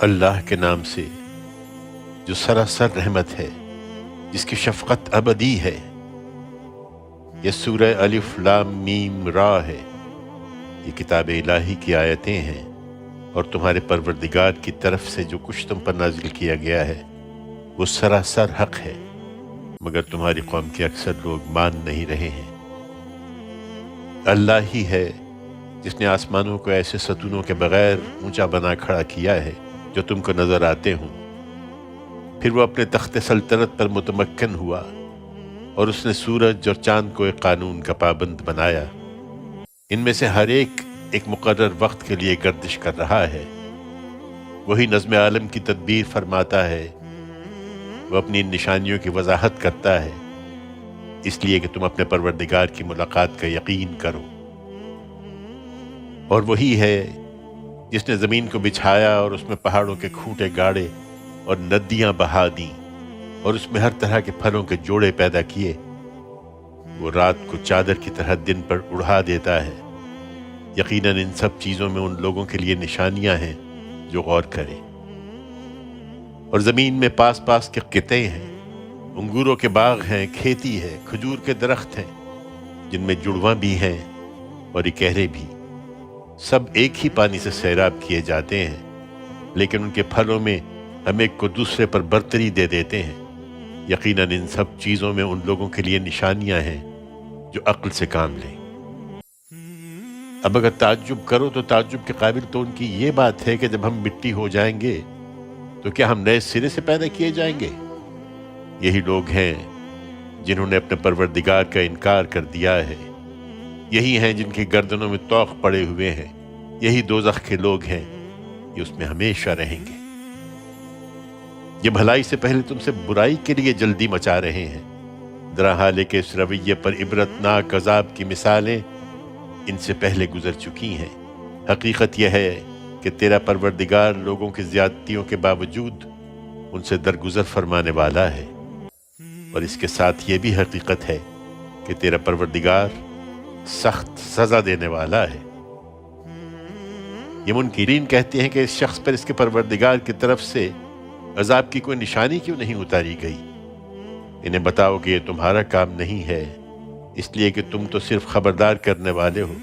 اللہ کے نام سے جو سراسر رحمت ہے، جس کی شفقت ابدی ہے۔ یہ سورہ الف لام میم را ہے۔ یہ کتاب الہی کی آیتیں ہیں اور تمہارے پروردگار کی طرف سے جو کچھ تم پر نازل کیا گیا ہے وہ سراسر حق ہے، مگر تمہاری قوم کے اکثر لوگ مان نہیں رہے ہیں۔ اللہ ہی ہے جس نے آسمانوں کو ایسے ستونوں کے بغیر اونچا بنا کھڑا کیا ہے جو تم کو نظر آتے ہوں۔ پھر وہ اپنے تخت سلطنت پر متمکن ہوا اور اس نے سورج اور چاند کو ایک قانون کا پابند بنایا۔ ان میں سے ہر ایک مقرر وقت کے لیے گردش کر رہا ہے۔ وہی نظم عالم کی تدبیر فرماتا ہے۔ وہ اپنی ان نشانیوں کی وضاحت کرتا ہے اس لیے کہ تم اپنے پروردگار کی ملاقات کا یقین کرو۔ اور وہی ہے جس نے زمین کو بچھایا اور اس میں پہاڑوں کے کھوٹے گاڑے اور ندیاں بہا دیں اور اس میں ہر طرح کے پھلوں کے جوڑے پیدا کیے۔ وہ رات کو چادر کی طرح دن پر اڑا دیتا ہے۔ یقیناً ان سب چیزوں میں ان لوگوں کے لیے نشانیاں ہیں جو غور کریں۔ اور زمین میں پاس پاس کے قطعے ہیں، انگوروں کے باغ ہیں، کھیتی ہے، کھجور کے درخت ہیں جن میں جڑواں بھی ہیں اور اکہرے بھی۔ سب ایک ہی پانی سے سیراب کیے جاتے ہیں، لیکن ان کے پھلوں میں ہم ایک کو دوسرے پر برتری دے دیتے ہیں۔ یقیناً ان سب چیزوں میں ان لوگوں کے لیے نشانیاں ہیں جو عقل سے کام لیں۔ اب اگر تعجب کرو تو تعجب کے قابل تو ان کی یہ بات ہے کہ جب ہم مٹی ہو جائیں گے تو کیا ہم نئے سرے سے پیدا کیے جائیں گے؟ یہی لوگ ہیں جنہوں نے اپنے پروردگار کا انکار کر دیا ہے۔ یہی ہیں جن کی گردنوں میں طوق پڑے ہوئے ہیں۔ یہی دوزخ کے لوگ ہیں، یہ اس میں ہمیشہ رہیں گے۔ یہ بھلائی سے پہلے تم سے برائی کے لیے جلدی مچا رہے ہیں، ذرا حالے کہ اس رویے پر عبرتناک عذاب کی مثالیں ان سے پہلے گزر چکی ہیں۔ حقیقت یہ ہے کہ تیرا پروردگار لوگوں کی زیادتیوں کے باوجود ان سے درگزر فرمانے والا ہے، اور اس کے ساتھ یہ بھی حقیقت ہے کہ تیرا پروردگار سخت سزا دینے والا ہے۔ یہ منکرین کہتے ہیں کہ اس شخص پر اس کے پروردگار کی طرف سے عذاب کی کوئی نشانی کیوں نہیں اتاری گئی؟ انہیں بتاؤ کہ یہ تمہارا کام نہیں ہے، اس لیے کہ تم تو صرف خبردار کرنے والے ہو،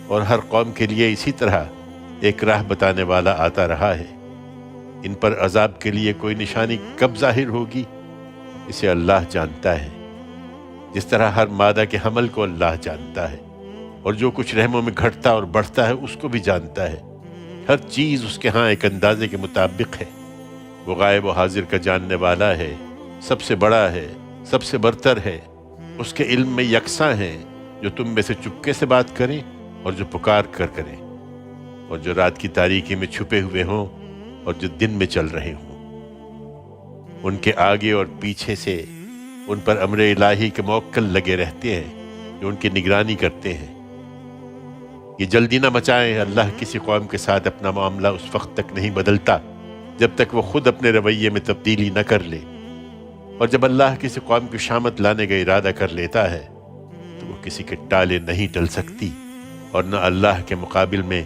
اور ہر قوم کے لیے اسی طرح ایک راہ بتانے والا آتا رہا ہے۔ ان پر عذاب کے لیے کوئی نشانی کب ظاہر ہوگی اسے اللہ جانتا ہے، جس طرح ہر مادہ کے حمل کو اللہ جانتا ہے، اور جو کچھ رحموں میں گھٹتا اور بڑھتا ہے اس کو بھی جانتا ہے۔ ہر چیز اس کے ہاں ایک اندازے کے مطابق ہے۔ وہ غائب و حاضر کا جاننے والا ہے، سب سے بڑا ہے، سب سے برتر ہے۔ اس کے علم میں یکساں ہیں جو تم میں سے چپکے سے بات کریں اور جو پکار کر کریں، اور جو رات کی تاریکی میں چھپے ہوئے ہوں اور جو دن میں چل رہے ہوں۔ ان کے آگے اور پیچھے سے ان پر امر الہی کے موکل لگے رہتے ہیں جو ان کی نگرانی کرتے ہیں۔ یہ جلدی نہ مچائیں، اللہ کسی قوم کے ساتھ اپنا معاملہ اس وقت تک نہیں بدلتا جب تک وہ خود اپنے رویے میں تبدیلی نہ کر لے، اور جب اللہ کسی قوم کی شامت لانے کا ارادہ کر لیتا ہے تو وہ کسی کے ٹالے نہیں ٹل سکتی، اور نہ اللہ کے مقابل میں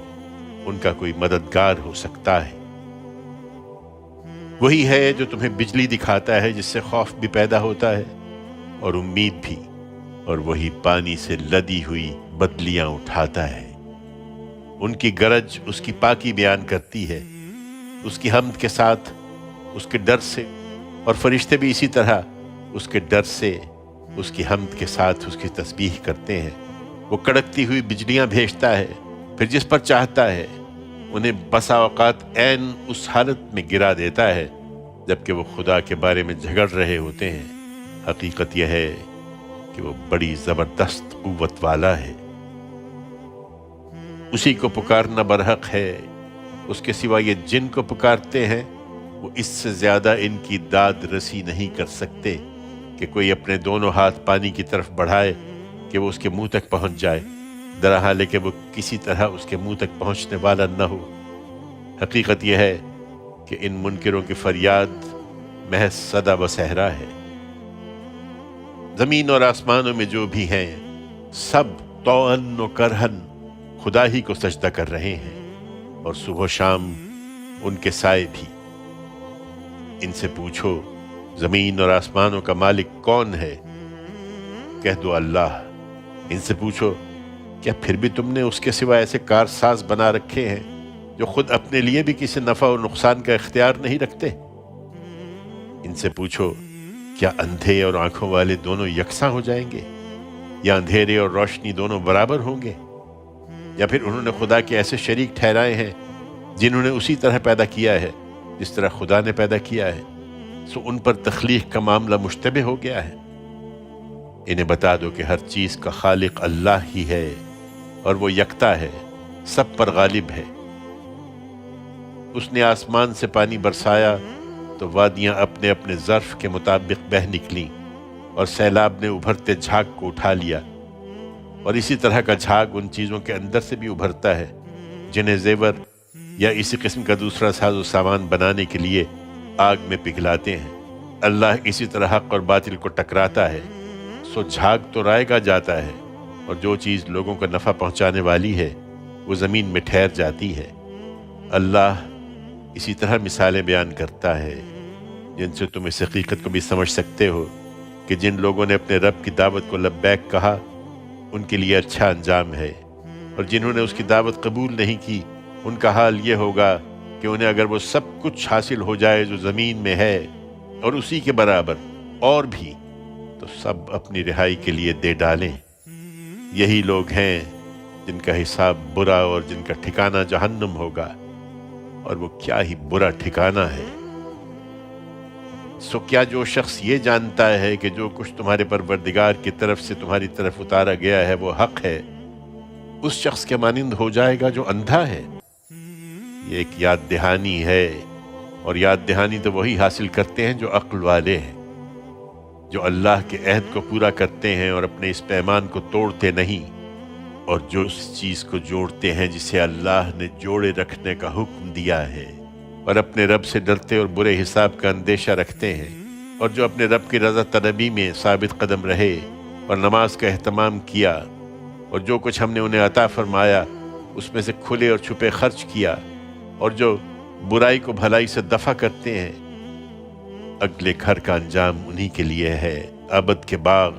ان کا کوئی مددگار ہو سکتا ہے۔ وہی ہے جو تمہیں بجلی دکھاتا ہے جس سے خوف بھی پیدا ہوتا ہے اور امید بھی، اور وہی پانی سے لدی ہوئی بدلیاں اٹھاتا ہے۔ ان کی گرج اس کی پاکی بیان کرتی ہے، اس کی حمد کے ساتھ، اس کے ڈر سے، اور فرشتے بھی اسی طرح اس کے ڈر سے، اس کی حمد کے ساتھ اس کی تسبیح کرتے ہیں۔ وہ کڑکتی ہوئی بجلیاں بھیجتا ہے، پھر جس پر چاہتا ہے انہیں بسا اوقات عین اس حالت میں گرا دیتا ہے جبکہ وہ خدا کے بارے میں جھگڑ رہے ہوتے ہیں۔ حقیقت یہ ہے کہ وہ بڑی زبردست قوت والا ہے۔ اسی کو پکارنا برحق ہے، اس کے سوا یہ جن کو پکارتے ہیں وہ اس سے زیادہ ان کی داد رسی نہیں کر سکتے کہ کوئی اپنے دونوں ہاتھ پانی کی طرف بڑھائے کہ وہ اس کے منہ تک پہنچ جائے، درحال کہ وہ کسی طرح اس کے منہ تک پہنچنے والا نہ ہو۔ حقیقت یہ ہے کہ ان منکروں کی فریاد محض صدا و صحرا ہے۔ زمین اور آسمانوں میں جو بھی ہیں سب طوعاً و کرہاً خدا ہی کو سجدہ کر رہے ہیں، اور صبح و شام ان کے سائے بھی۔ ان سے پوچھو زمین اور آسمانوں کا مالک کون ہے؟ کہہ دو اللہ۔ ان سے پوچھو کیا پھر بھی تم نے اس کے سوا ایسے کارساز بنا رکھے ہیں جو خود اپنے لیے بھی کسی نفع اور نقصان کا اختیار نہیں رکھتے؟ ان سے پوچھو کیا اندھے اور آنکھوں والے دونوں یکساں ہو جائیں گے، یا اندھیرے اور روشنی دونوں برابر ہوں گے؟ یا پھر انہوں نے خدا کے ایسے شریک ٹھہرائے ہیں جنہوں نے اسی طرح پیدا کیا ہے جس طرح خدا نے پیدا کیا ہے، سو ان پر تخلیق کا معاملہ مشتبہ ہو گیا ہے۔ انہیں بتا دو کہ ہر چیز کا خالق اللہ ہی ہے اور وہ یکتا ہے، سب پر غالب ہے۔ اس نے آسمان سے پانی برسایا تو وادیاں اپنے اپنے ظرف کے مطابق بہہ نکلیں، اور سیلاب نے ابھرتے جھاگ کو اٹھا لیا، اور اسی طرح کا جھاگ ان چیزوں کے اندر سے بھی ابھرتا ہے جنہیں زیور یا اسی قسم کا دوسرا ساز و سامان بنانے کے لیے آگ میں پگھلاتے ہیں۔ اللہ اسی طرح حق اور باطل کو ٹکراتا ہے، سو جھاگ تو رائے گا جاتا ہے، اور جو چیز لوگوں کو نفع پہنچانے والی ہے وہ زمین میں ٹھہر جاتی ہے۔ اللہ اسی طرح مثالیں بیان کرتا ہے جن سے تم اس حقیقت کو بھی سمجھ سکتے ہو کہ جن لوگوں نے اپنے رب کی دعوت کو لبیک کہا ان کے لیے اچھا انجام ہے، اور جنہوں نے اس کی دعوت قبول نہیں کی ان کا حال یہ ہوگا کہ انہیں اگر وہ سب کچھ حاصل ہو جائے جو زمین میں ہے اور اسی کے برابر اور بھی، تو سب اپنی رہائی کے لیے دے ڈالیں۔ یہی لوگ ہیں جن کا حساب برا اور جن کا ٹھکانہ جہنم ہوگا، اور وہ کیا ہی برا ٹھکانہ ہے۔ سو کیا جو شخص یہ جانتا ہے کہ جو کچھ تمہارے پروردگار کی طرف سے تمہاری طرف اتارا گیا ہے وہ حق ہے، اس شخص کے مانند ہو جائے گا جو اندھا ہے؟ یہ ایک یاد دہانی ہے، اور یاد دہانی تو وہی حاصل کرتے ہیں جو عقل والے ہیں، جو اللہ کے عہد کو پورا کرتے ہیں اور اپنے اس پیمان کو توڑتے نہیں، اور جو اس چیز کو جوڑتے ہیں جسے اللہ نے جوڑے رکھنے کا حکم دیا ہے، اور اپنے رب سے ڈرتے اور برے حساب کا اندیشہ رکھتے ہیں، اور جو اپنے رب کی رضا طلبی میں ثابت قدم رہے اور نماز کا اہتمام کیا، اور جو کچھ ہم نے انہیں عطا فرمایا اس میں سے کھلے اور چھپے خرچ کیا، اور جو برائی کو بھلائی سے دفع کرتے ہیں، اگلے گھر کا انجام انہی کے لیے ہے، ابد کے باغ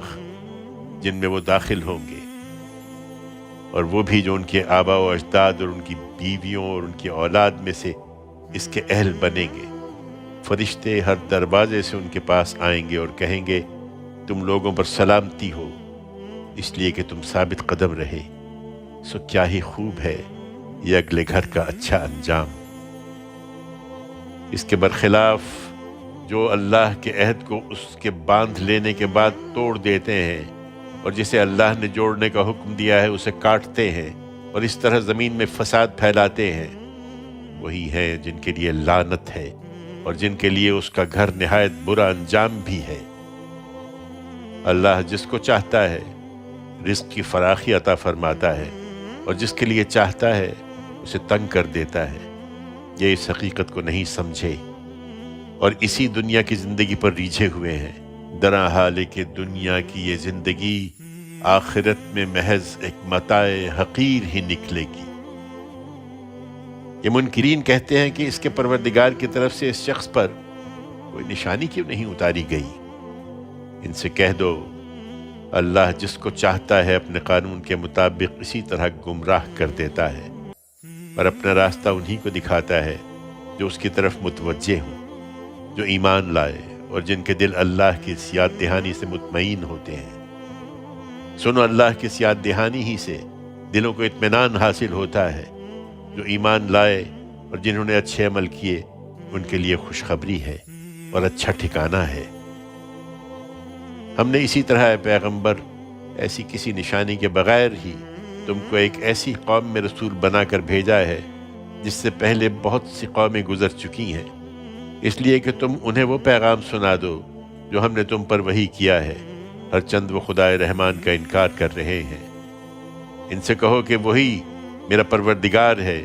جن میں وہ داخل ہوں گے، اور وہ بھی جو ان کے آبا و اجداد اور ان کی بیویوں اور ان کی اولاد میں سے اس کے اہل بنیں گے۔ فرشتے ہر دروازے سے ان کے پاس آئیں گے اور کہیں گے تم لوگوں پر سلامتی ہو، اس لیے کہ تم ثابت قدم رہے، سو کیا ہی خوب ہے یہ اگلے گھر کا اچھا انجام۔ اس کے برخلاف جو اللہ کے عہد کو اس کے باندھ لینے کے بعد توڑ دیتے ہیں، اور جسے اللہ نے جوڑنے کا حکم دیا ہے اسے کاٹتے ہیں، اور اس طرح زمین میں فساد پھیلاتے ہیں، وہی ہیں جن کے لیے لعنت ہے اور جن کے لیے اس کا گھر نہایت برا انجام بھی ہے۔ اللہ جس کو چاہتا ہے رزق کی فراخی عطا فرماتا ہے، اور جس کے لیے چاہتا ہے اسے تنگ کر دیتا ہے۔ یہ اس حقیقت کو نہیں سمجھے اور اسی دنیا کی زندگی پر ریجھے ہوئے ہیں۔ درا حال کہ دنیا کی یہ زندگی آخرت میں محض ایک متاع حقیر ہی نکلے گی۔ یہ منکرین کہتے ہیں کہ اس کے پروردگار کی طرف سے اس شخص پر کوئی نشانی کیوں نہیں اتاری گئی؟ ان سے کہہ دو اللہ جس کو چاہتا ہے اپنے قانون کے مطابق اسی طرح گمراہ کر دیتا ہے، اور اپنا راستہ انہی کو دکھاتا ہے جو اس کی طرف متوجہ ہوں، جو ایمان لائے اور جن کے دل اللہ کی اس یاد دہانی سے مطمئن ہوتے ہیں۔ سنو اللہ کی اس یاد دہانی ہی سے دلوں کو اطمینان حاصل ہوتا ہے۔ جو ایمان لائے اور جنہوں نے اچھے عمل کیے ان کے لیے خوشخبری ہے اور اچھا ٹھکانہ ہے۔ ہم نے اسی طرح اے پیغمبر ایسی کسی نشانی کے بغیر ہی تم کو ایک ایسی قوم میں رسول بنا کر بھیجا ہے جس سے پہلے بہت سی قومیں گزر چکی ہیں، اس لیے کہ تم انہیں وہ پیغام سنا دو جو ہم نے تم پر وحی کیا ہے، ہر چند وہ خدائے رحمان کا انکار کر رہے ہیں۔ ان سے کہو کہ وہی میرا پروردگار ہے،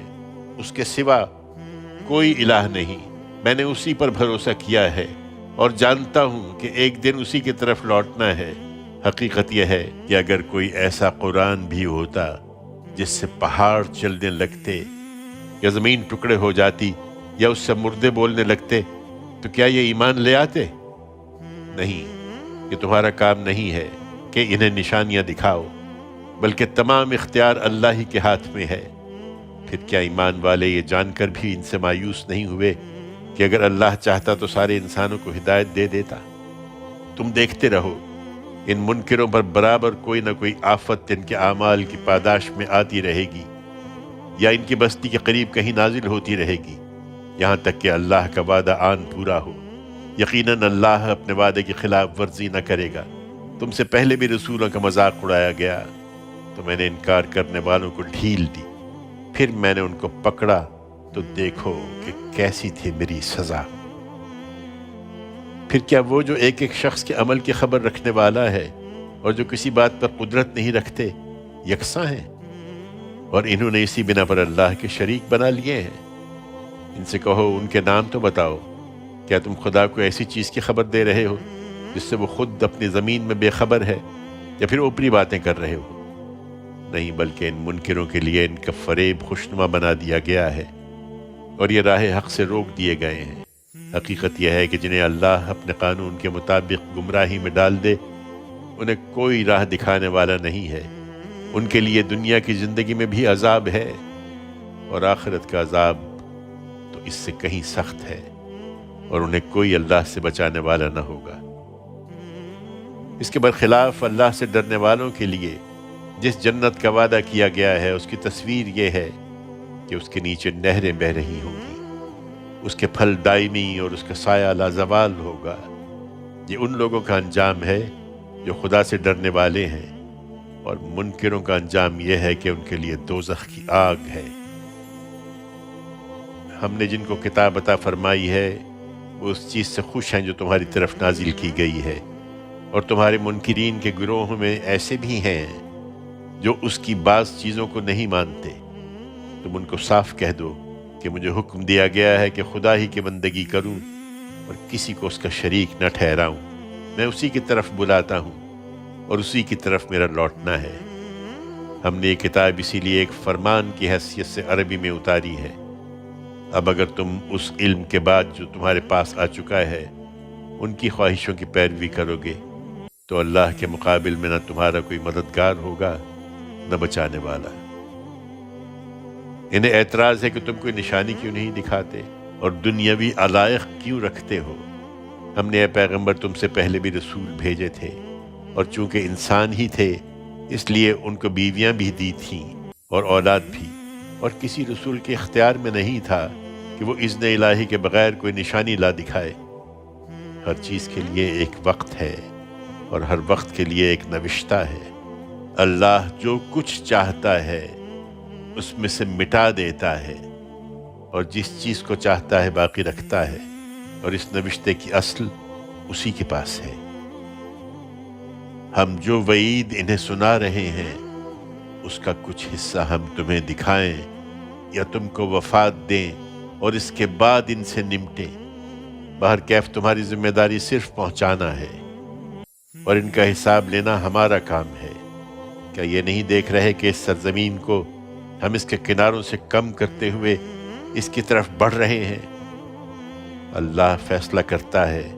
اس کے سوا کوئی الہ نہیں، میں نے اسی پر بھروسہ کیا ہے اور جانتا ہوں کہ ایک دن اسی کی طرف لوٹنا ہے۔ حقیقت یہ ہے کہ اگر کوئی ایسا قرآن بھی ہوتا جس سے پہاڑ چلنے لگتے یا زمین ٹکڑے ہو جاتی یا اس سے مردے بولنے لگتے تو کیا یہ ایمان لے آتے؟ نہیں، یہ تمہارا کام نہیں ہے کہ انہیں نشانیاں دکھاؤ، بلکہ تمام اختیار اللہ ہی کے ہاتھ میں ہے۔ پھر کیا ایمان والے یہ جان کر بھی ان سے مایوس نہیں ہوئے کہ اگر اللہ چاہتا تو سارے انسانوں کو ہدایت دے دیتا؟ تم دیکھتے رہو، ان منکروں پر برابر کوئی نہ کوئی آفت ان کے اعمال کی پاداش میں آتی رہے گی، یا ان کی بستی کے قریب کہیں نازل ہوتی رہے گی، یہاں تک کہ اللہ کا وعدہ آن پورا ہو۔ یقیناً اللہ اپنے وعدے کی خلاف ورزی نہ کرے گا۔ تم سے پہلے بھی رسولوں کا مذاق اڑایا گیا تو میں نے انکار کرنے والوں کو ڈھیل دی، پھر میں نے ان کو پکڑا تو دیکھو کہ کیسی تھی میری سزا۔ پھر کیا وہ جو ایک ایک شخص کے عمل کی خبر رکھنے والا ہے اور جو کسی بات پر قدرت نہیں رکھتے یکساں ہیں؟ اور انہوں نے اسی بنا پر اللہ کے شریک بنا لیے ہیں۔ ان سے کہو ان کے نام تو بتاؤ، کیا تم خدا کو ایسی چیز کی خبر دے رہے ہو جس سے وہ خود اپنی زمین میں بے خبر ہے، یا پھر اوپری باتیں کر رہے ہو؟ نہیں، بلکہ ان منکروں کے لیے ان کا فریب خوشنما بنا دیا گیا ہے اور یہ راہ حق سے روک دیے گئے ہیں۔ حقیقت یہ ہے کہ جنہیں اللہ اپنے قانون کے مطابق گمراہی میں ڈال دے، انہیں کوئی راہ دکھانے والا نہیں ہے۔ ان کے لیے دنیا کی زندگی میں بھی عذاب ہے، اور آخرت کا عذاب تو اس سے کہیں سخت ہے، اور انہیں کوئی اللہ سے بچانے والا نہ ہوگا۔ اس کے برخلاف اللہ سے ڈرنے والوں کے لیے جس جنت کا وعدہ کیا گیا ہے، اس کی تصویر یہ ہے کہ اس کے نیچے نہریں بہہ رہی ہوں گی، اس کے پھل دائمی اور اس کا سایہ لازوال ہوگا۔ یہ ان لوگوں کا انجام ہے جو خدا سے ڈرنے والے ہیں، اور منکروں کا انجام یہ ہے کہ ان کے لیے دوزخ کی آگ ہے۔ ہم نے جن کو کتاب عطا فرمائی ہے وہ اس چیز سے خوش ہیں جو تمہاری طرف نازل کی گئی ہے، اور تمہارے منکرین کے گروہ میں ایسے بھی ہیں جو اس کی بعض چیزوں کو نہیں مانتے۔ تم ان کو صاف کہہ دو کہ مجھے حکم دیا گیا ہے کہ خدا ہی کی بندگی کروں اور کسی کو اس کا شریک نہ ٹھہراؤں۔ میں اسی کی طرف بلاتا ہوں اور اسی کی طرف میرا لوٹنا ہے۔ ہم نے یہ کتاب اسی لیے ایک فرمان کی حیثیت سے عربی میں اتاری ہے۔ اب اگر تم اس علم کے بعد جو تمہارے پاس آ چکا ہے ان کی خواہشوں کی پیروی کرو گے تو اللہ کے مقابل میں نہ تمہارا کوئی مددگار ہوگا نہ بچانے والا۔ انہیں اعتراض ہے کہ تم کوئی نشانی کیوں نہیں دکھاتے اور دنیاوی علائق کیوں رکھتے ہو۔ ہم نے اے پیغمبر تم سے پہلے بھی رسول بھیجے تھے، اور چونکہ انسان ہی تھے اس لیے ان کو بیویاں بھی دی تھیں اور اولاد بھی، اور کسی رسول کے اختیار میں نہیں تھا کہ وہ اذن الہی کے بغیر کوئی نشانی لا دکھائے۔ ہر چیز کے لیے ایک وقت ہے اور ہر وقت کے لیے ایک نوشتہ ہے۔ اللہ جو کچھ چاہتا ہے اس میں سے مٹا دیتا ہے، اور جس چیز کو چاہتا ہے باقی رکھتا ہے، اور اس نوشتے کی اصل اسی کے پاس ہے۔ ہم جو وعید انہیں سنا رہے ہیں اس کا کچھ حصہ ہم تمہیں دکھائیں یا تم کو وفات دیں اور اس کے بعد ان سے نمٹیں۔ بہرکیف تمہاری ذمہ داری صرف پہنچانا ہے اور ان کا حساب لینا ہمارا کام ہے۔ کیا یہ نہیں دیکھ رہے کہ اس سرزمین کو ہم اس کے کناروں سے کم کرتے ہوئے اس کی طرف بڑھ رہے ہیں؟ اللہ فیصلہ کرتا ہے،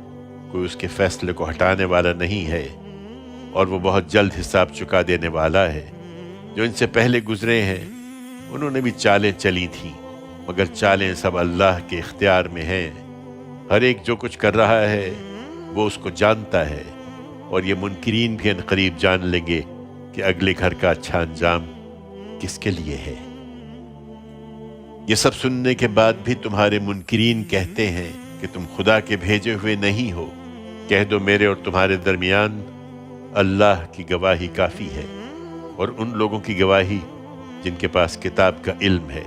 کوئی اس کے فیصلے کو ہٹانے والا نہیں ہے، اور وہ بہت جلد حساب چکا دینے والا ہے۔ جو ان سے پہلے گزرے ہیں انہوں نے بھی چالیں چلی تھیں، مگر چالیں سب اللہ کے اختیار میں ہیں۔ ہر ایک جو کچھ کر رہا ہے وہ اس کو جانتا ہے، اور یہ منکرین بھی عنقریب جان لیں گے کہ اگلے گھر کا اچھا انجام کس کے لیے ہے۔ یہ سب سننے کے بعد بھی تمہارے منکرین کہتے ہیں کہ تم خدا کے بھیجے ہوئے نہیں ہو۔ کہہ دو میرے اور تمہارے درمیان اللہ کی گواہی کافی ہے، اور ان لوگوں کی گواہی جن کے پاس کتاب کا علم ہے۔